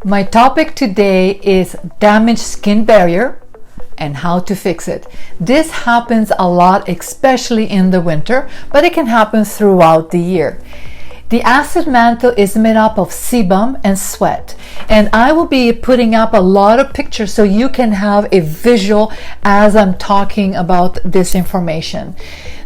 My topic today is damaged skin barrier and how to fix it. This happens a lot, especially in the winter, but it can happen throughout the year. The acid mantle is made up of sebum and sweat, and I will be putting up a lot of pictures so you can have a visual as I'm talking about this information.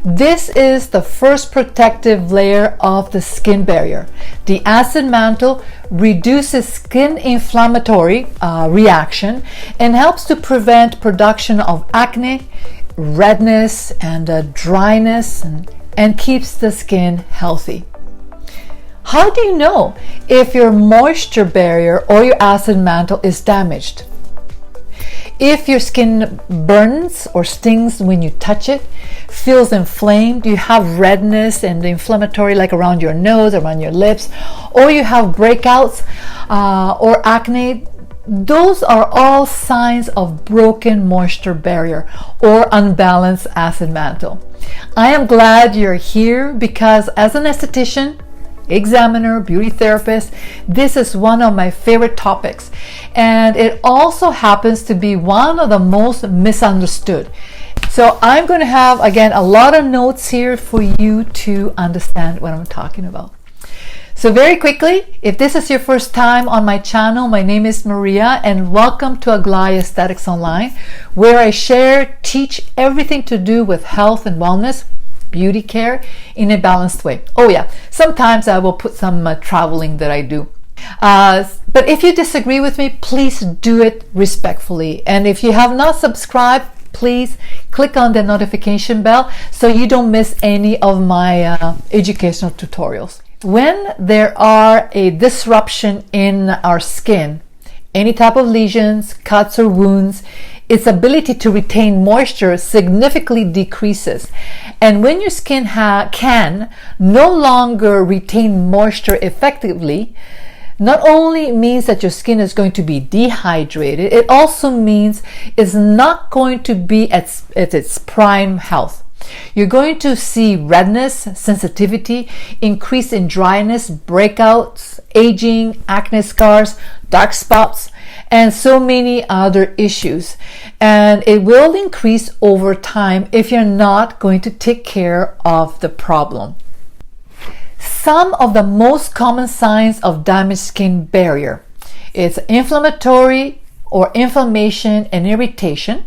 This is the first protective layer of the skin barrier. The acid mantle reduces skin inflammatory reaction and helps to prevent production of acne, redness, and dryness, and keeps the skin healthy. How do you know if your moisture barrier or your acid mantle is damaged? If your skin burns or stings when you touch it, feels inflamed, you have redness and inflammatory like around your nose, around your lips, or you have breakouts or acne, those are all signs of broken moisture barrier or unbalanced acid mantle. I am glad you're here because as an esthetician, examiner, beauty therapist, this is one of my favorite topics, and it also happens to be one of the most misunderstood. So I'm going to have again a lot of notes here for you to understand what I'm talking about. So very quickly, if this is your first time on my channel, my name is Maria and welcome to Aglaia Aesthetics Online, where I share, teach everything to do with health and wellness, beauty care in a balanced way. Oh yeah, sometimes I will put some traveling that I do. But if you disagree with me, please do it respectfully. And if you have not subscribed, please click on the notification bell so you don't miss any of my educational tutorials. When there are a disruption in our skin, any type of lesions, cuts or wounds, its ability to retain moisture significantly decreases. And when your skin can no longer retain moisture effectively, not only means that your skin is going to be dehydrated, it also means it's not going to be at its prime health. You're going to see redness, sensitivity, increase in dryness, breakouts, aging, acne scars, dark spots, and so many other issues. And it will increase over time if you're not going to take care of the problem. Some of the most common signs of damaged skin barrier is inflammatory or inflammation and irritation,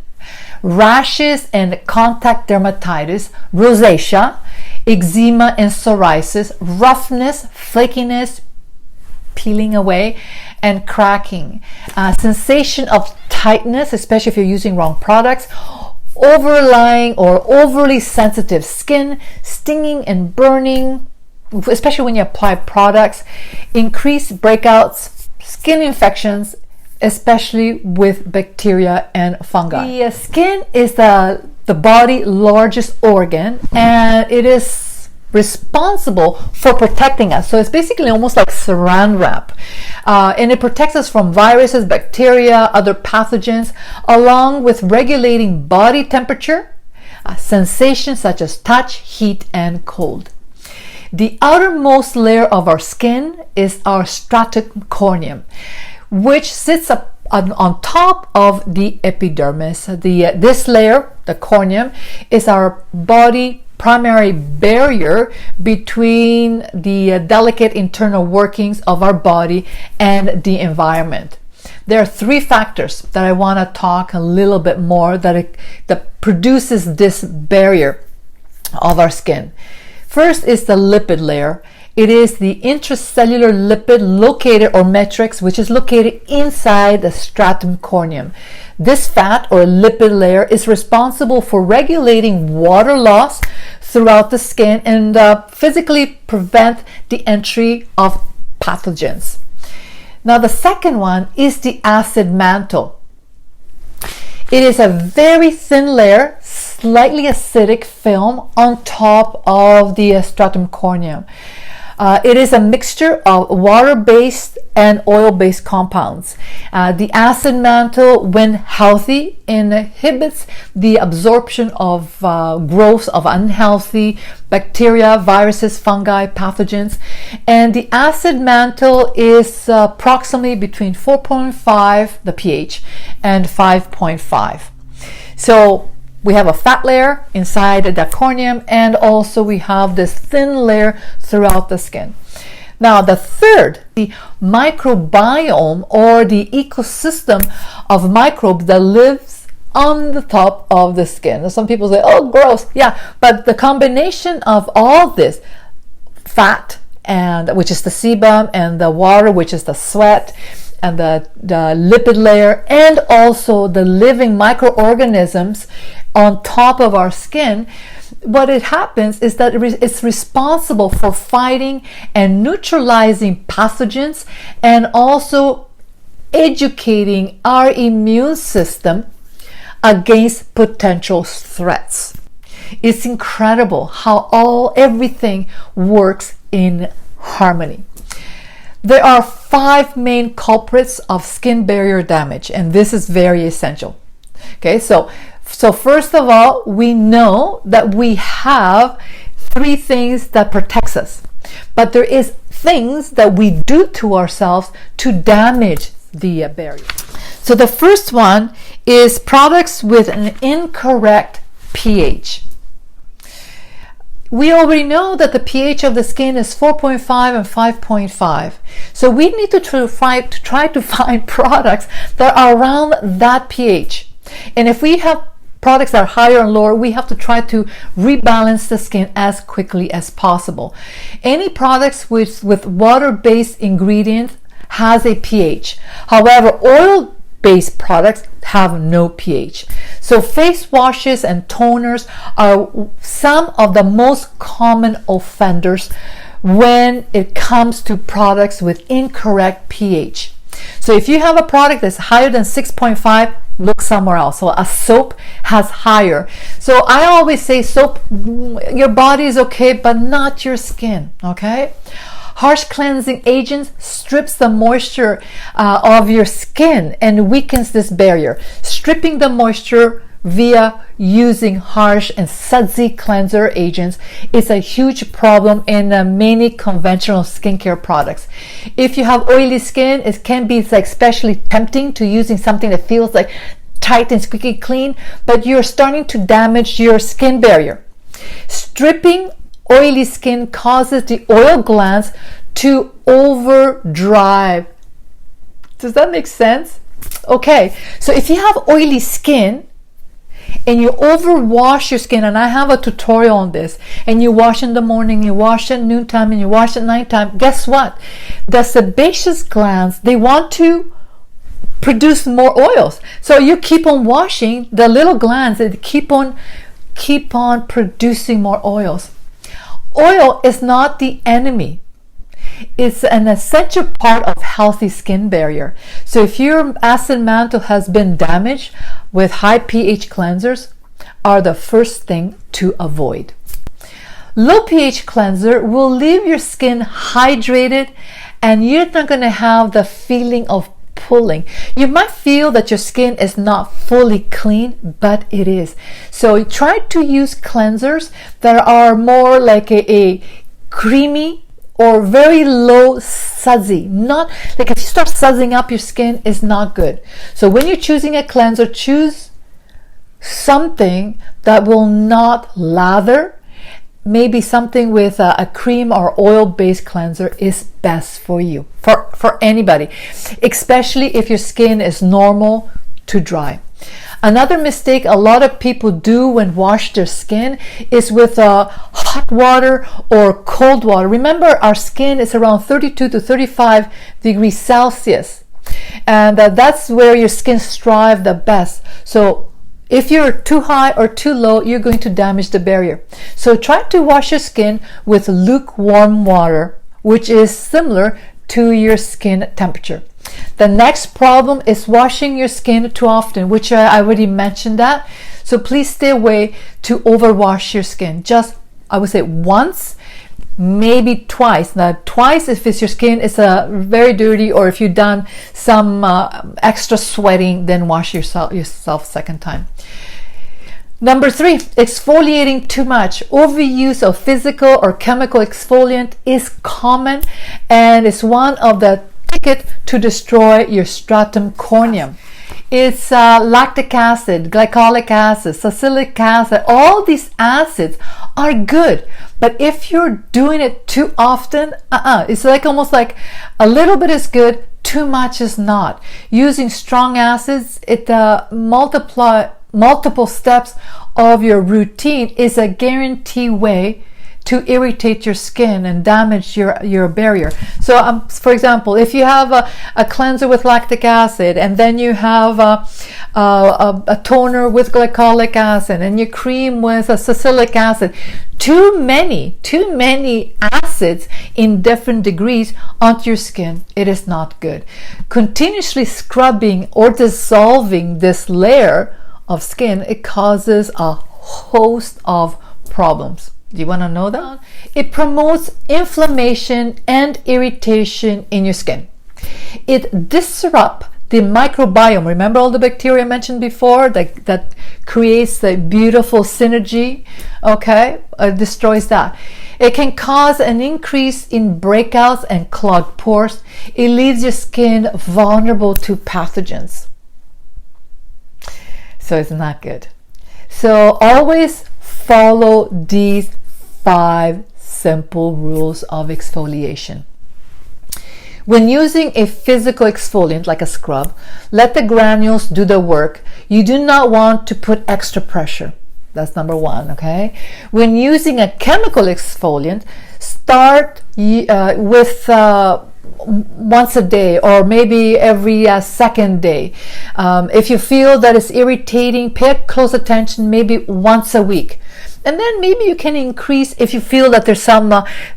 rashes and contact dermatitis, rosacea, eczema and psoriasis, roughness, flakiness, peeling away, and cracking, sensation of tightness, especially if you're using wrong products, overlying or overly sensitive skin, stinging and burning, especially when you apply products, increased breakouts, skin infections, especially with bacteria and fungi. The skin is the body's largest organ, and it is responsible for protecting us. So it's basically almost like saran wrap, and it protects us from viruses, bacteria, other pathogens, along with regulating body temperature, sensations such as touch, heat, and cold. The outermost layer of our skin is our stratum corneum, which sits up on top of the epidermis. This layer, the corneum, is our body primary barrier between the delicate internal workings of our body and the environment. There are three factors that I want to talk a little bit more that produces this barrier of our skin. First is the lipid layer. It is the intracellular lipid located, or matrix, which is located inside the stratum corneum. This fat or lipid layer is responsible for regulating water loss throughout the skin and physically prevent the entry of pathogens. Now the second one is the acid mantle. It is a very thin layer, slightly acidic film on top of the stratum corneum. It is a mixture of water-based and oil-based compounds. The acid mantle, when healthy, inhibits the absorption of growth of unhealthy bacteria, viruses, fungi, pathogens. And the acid mantle is approximately between 4.5, the pH, and 5.5. So we have a fat layer inside the corneum, and also we have this thin layer throughout the skin. Now the third, the microbiome, or the ecosystem of microbes that lives on the top of the skin. Some people say, oh, gross. Yeah, but the combination of all this fat, and which is the sebum, and the water, which is the sweat, and the lipid layer, and also the living microorganisms on top of our skin, what it happens is that it's responsible for fighting and neutralizing pathogens, and also educating our immune system against potential threats. It's incredible how everything works in harmony. There are 5 main culprits of skin barrier damage, and this is very essential. Okay, so first of all, we know that we have 3 things that protects us, but there is things that we do to ourselves to damage the barrier. So the first one is products with an incorrect pH. We already know that the pH of the skin is 4.5 and 5.5. So we need to try to find products that are around that pH. And if we have products that are higher and lower, we have to try to rebalance the skin as quickly as possible. Any products with water-based ingredients has a pH. However, oil-based products have no pH. So face washes and toners are some of the most common offenders when it comes to products with incorrect pH. So if you have a product that's higher than 6.5, look somewhere else. So a soap has higher. So I always say soap, your body is okay, but not your skin, okay? Harsh cleansing agents strips the moisture of your skin and weakens this barrier. Stripping the moisture via using harsh and sudsy cleanser agents is a huge problem in many conventional skincare products. If you have oily skin, it can be especially tempting to using something that feels like tight and squeaky clean, but you're starting to damage your skin barrier. Stripping oily skin causes the oil glands to overdrive. Does that make sense? Okay, so if you have oily skin and you overwash your skin, and I have a tutorial on this, and you wash in the morning, you wash at noontime, and you wash at nighttime, guess what? The sebaceous glands, they want to produce more oils. So you keep on washing, the little glands, they keep on producing more oils. Oil is not the enemy. It's an essential part of healthy skin barrier. So if your acid mantle has been damaged, with high pH cleansers are the first thing to avoid. Low pH cleanser will leave your skin hydrated, and you're not going to have the feeling of pulling. You might feel that your skin is not fully clean, but it is. So try to use cleansers that are more like a creamy or very low sudsy. Not like if you start sudsing up your skin, is not good. So when you're choosing a cleanser, choose something that will not lather. Maybe something with a cream or oil-based cleanser is best for you, for anybody, especially if your skin is normal to dry. Another mistake a lot of people do when wash their skin is with hot water or cold water. Remember, our skin is around 32 to 35 degrees Celsius, and that's where your skin thrives the best. So if you're too high or too low, you're going to damage the barrier. So try to wash your skin with lukewarm water, which is similar to your skin temperature. The next problem is washing your skin too often, which I already mentioned that. So please stay away to overwash your skin. Just, I would say, once maybe twice. Now, twice if your skin is very dirty, or if you've done some extra sweating, then wash yourself second time. Number 3, exfoliating too much. Overuse of physical or chemical exfoliant is common and is one of the ticket to destroy your stratum corneum. It's lactic acid, glycolic acid, salicylic acid. All these acids are good, but if you're doing it too often, it's like almost like a little bit is good, too much is not. Using strong acids, it multiple steps of your routine is a guaranteed way to irritate your skin and damage your barrier. So for example, if you have a cleanser with lactic acid, and then you have a toner with glycolic acid, and your cream with a salicylic acid, too many acids in different degrees onto your skin, it is not good. Continuously scrubbing or dissolving this layer of skin, it causes a host of problems. Do you want to know that? It promotes inflammation and irritation in your skin. It disrupts the microbiome. Remember all the bacteria I mentioned before that creates the beautiful synergy? Okay, destroys that. It can cause an increase in breakouts and clogged pores. It leaves your skin vulnerable to pathogens. So it's not good. So always follow these 5 simple rules of exfoliation. When using a physical exfoliant like a scrub, let the granules do the work. You do not want to put extra pressure. That's number 1, okay? When using a chemical exfoliant, start with once a day, or maybe every second day. If you feel that it's irritating, pay close attention, maybe once a week. And then maybe you can increase if you feel that there's some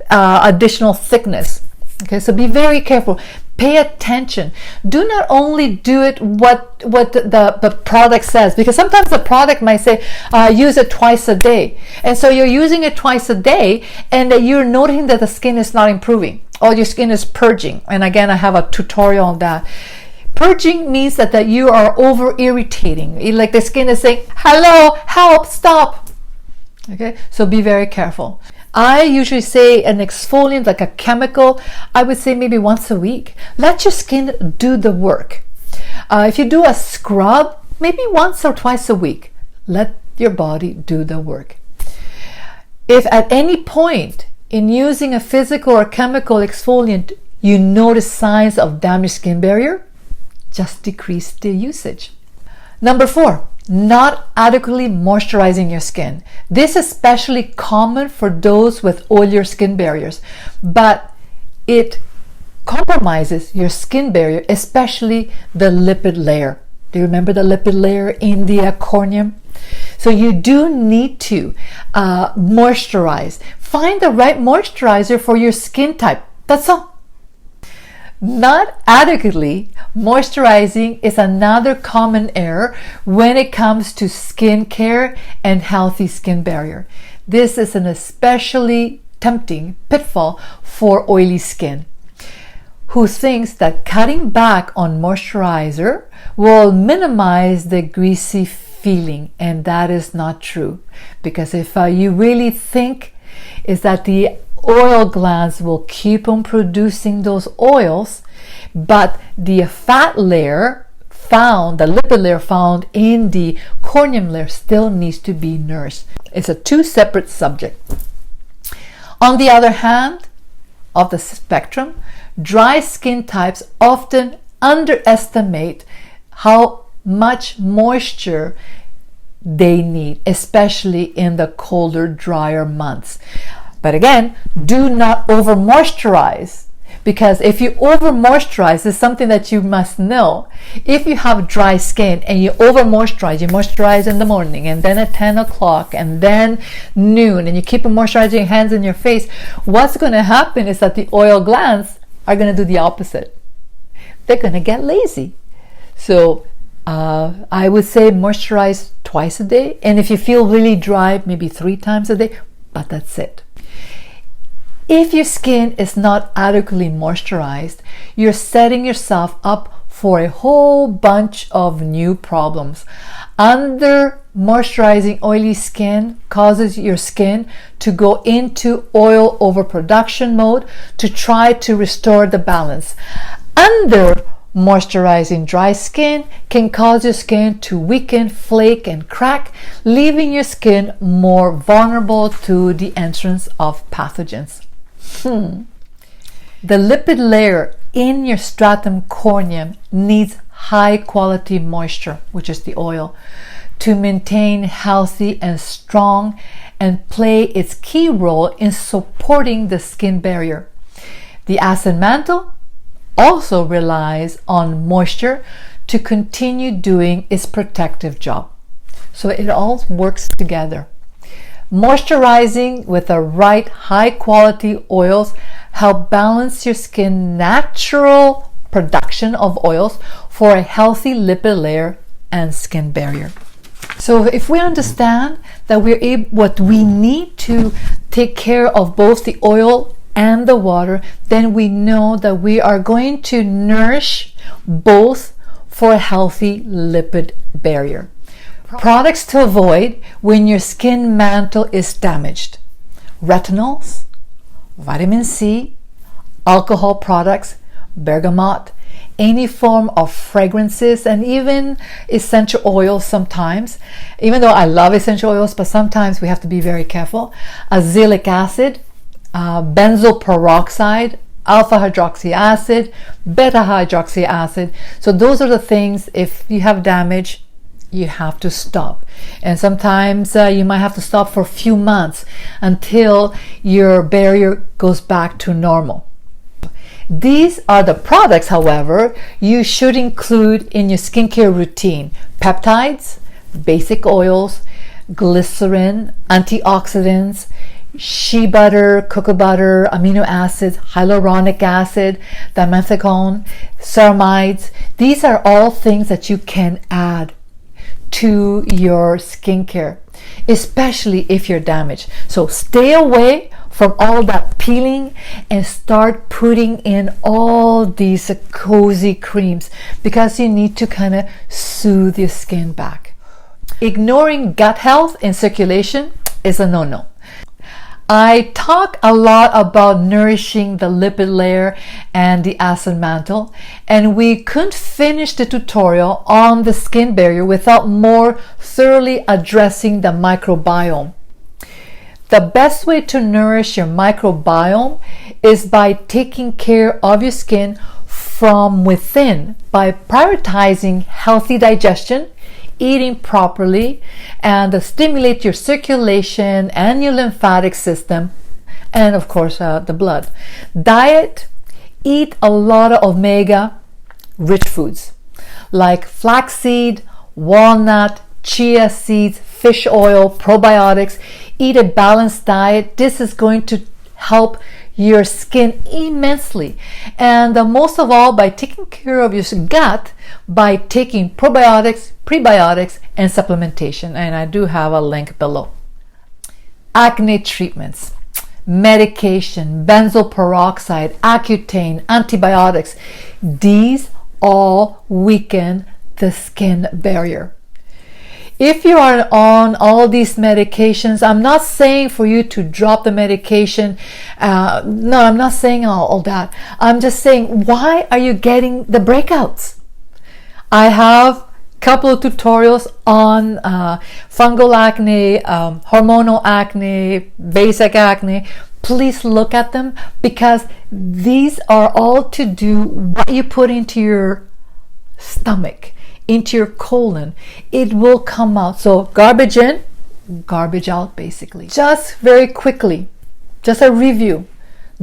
additional thickness. Okay, so be very careful. Pay attention. Do not only do it what the product says, because sometimes the product might say use it twice a day, and so you're using it twice a day, and you're noticing that the skin is not improving, or your skin is purging. And again, I have a tutorial on that. Purging means that you are over irritating, like the skin is saying, hello, help, stop. Okay, so be very careful. I usually say an exfoliant like a chemical, I would say maybe once a week. Let your skin do the work. If you do a scrub, maybe once or twice a week. Let your body do the work. If at any point in using a physical or chemical exfoliant you notice signs of damaged skin barrier, just decrease the usage. Number 4, not adequately moisturizing your skin. This is especially common for those with oilier skin barriers, but it compromises your skin barrier, especially the lipid layer. Do you remember the lipid layer in the corneum? So you do need to moisturize. Find the right moisturizer for your skin type. That's all. Not adequately moisturizing is another common error when it comes to skin care and healthy skin barrier. This is an especially tempting pitfall for oily skin, who thinks that cutting back on moisturizer will minimize the greasy feeling, and that is not true. Because if you really think is that the oil glands will keep on producing those oils, but the fat layer found, the lipid layer found in the corneum layer still needs to be nourished. It's a 2 separate subject. On the other hand of the spectrum, dry skin types often underestimate how much moisture they need, especially in the colder, drier months. But again, do not over moisturize, because if you over moisturize, is something that you must know. If you have dry skin and you over moisturize, you moisturize in the morning and then at 10 o'clock and then noon, and you keep moisturizing your hands and your face, what's going to happen is that the oil glands are going to do the opposite. They're going to get lazy. So I would say moisturize twice a day, and if you feel really dry, maybe 3 times a day, but that's it. If your skin is not adequately moisturized, you're setting yourself up for a whole bunch of new problems. Under moisturizing oily skin causes your skin to go into oil overproduction mode to try to restore the balance. Under moisturizing dry skin can cause your skin to weaken, flake, and crack, leaving your skin more vulnerable to the entrance of pathogens. The lipid layer in your stratum corneum needs high quality moisture, which is the oil, to maintain healthy and strong and play its key role in supporting the skin barrier. The acid mantle also relies on moisture to continue doing its protective job. So it all works together. Moisturizing with the right high quality oils help balance your skin's natural production of oils for a healthy lipid layer and skin barrier. So if we understand that what we need to take care of both the oil and the water, then we know that we are going to nourish both for a healthy lipid barrier. Products to avoid when your skin mantle is damaged: retinols, vitamin C, alcohol products, bergamot, any form of fragrances, and even essential oils sometimes. Even though I love essential oils, but sometimes we have to be very careful. Azelaic acid, benzyl peroxide, alpha hydroxy acid, beta hydroxy acid. So those are the things, if you have damage, you have to stop. And sometimes you might have to stop for a few months until your barrier goes back to normal. These are the products, however, you should include in your skincare routine: peptides, basic oils, glycerin, antioxidants, shea butter, cocoa butter, amino acids, hyaluronic acid, dimethicone, ceramides. These are all things that you can add to your skincare, especially if you're damaged. So stay away from all that peeling and start putting in all these cozy creams, because you need to kind of soothe your skin back. Ignoring gut health and circulation is a no-no. I talk a lot about nourishing the lipid layer and the acid mantle, and we couldn't finish the tutorial on the skin barrier without more thoroughly addressing the microbiome. The best way to nourish your microbiome is by taking care of your skin from within, by prioritizing healthy digestion, eating properly, and stimulate your circulation and your lymphatic system, and of course the blood. Diet: eat a lot of omega rich foods like flaxseed, walnut, chia seeds, fish oil, probiotics. Eat a balanced diet. This is going to help your skin immensely, and most of all, by taking care of your gut by taking probiotics, prebiotics, and supplementation, and I do have a link below. Acne treatments, medication, benzyl peroxide, Accutane, antibiotics, these all weaken the skin barrier. If you are on all these medications, I'm not saying for you to drop the medication. No, I'm not saying all that. I'm just saying, why are you getting the breakouts? I have a couple of tutorials on fungal acne, hormonal acne, basic acne. Please look at them, because these are all to do what you put into your stomach, into your colon. It will come out. So garbage in, garbage out, basically. Just very quickly, just a review.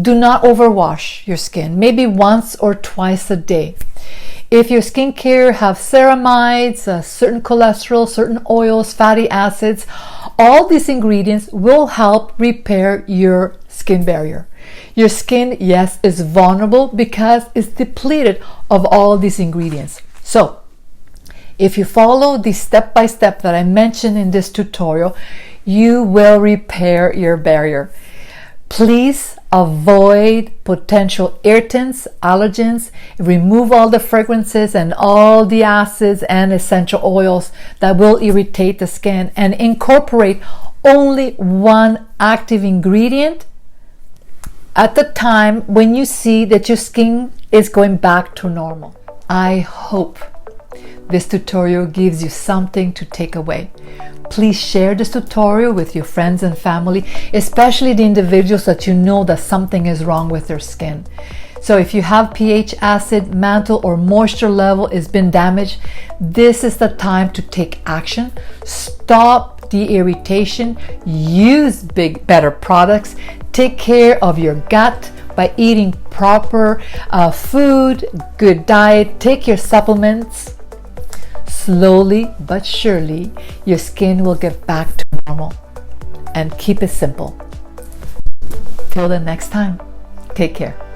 Do not overwash your skin, maybe once or twice a day. If your skincare have ceramides, certain cholesterol, certain oils, fatty acids, all these ingredients will help repair your skin barrier. Your skin, yes, is vulnerable because it's depleted of all these ingredients. So if you follow the step-by-step that I mentioned in this tutorial, you will repair your barrier. Please avoid potential irritants, allergens, remove all the fragrances and all the acids and essential oils that will irritate the skin, and incorporate only one active ingredient at the time when you see that your skin is going back to normal. I hope this tutorial gives you something to take away. Please share this tutorial with your friends and family, especially the individuals that you know that something is wrong with their skin. So if you have pH, acid, mantle, or moisture level has been damaged, this is the time to take action. Stop the irritation, use better products, take care of your gut by eating proper food, good diet, take your supplements. Slowly but surely, your skin will get back to normal. And keep it simple. Till the next time, take care.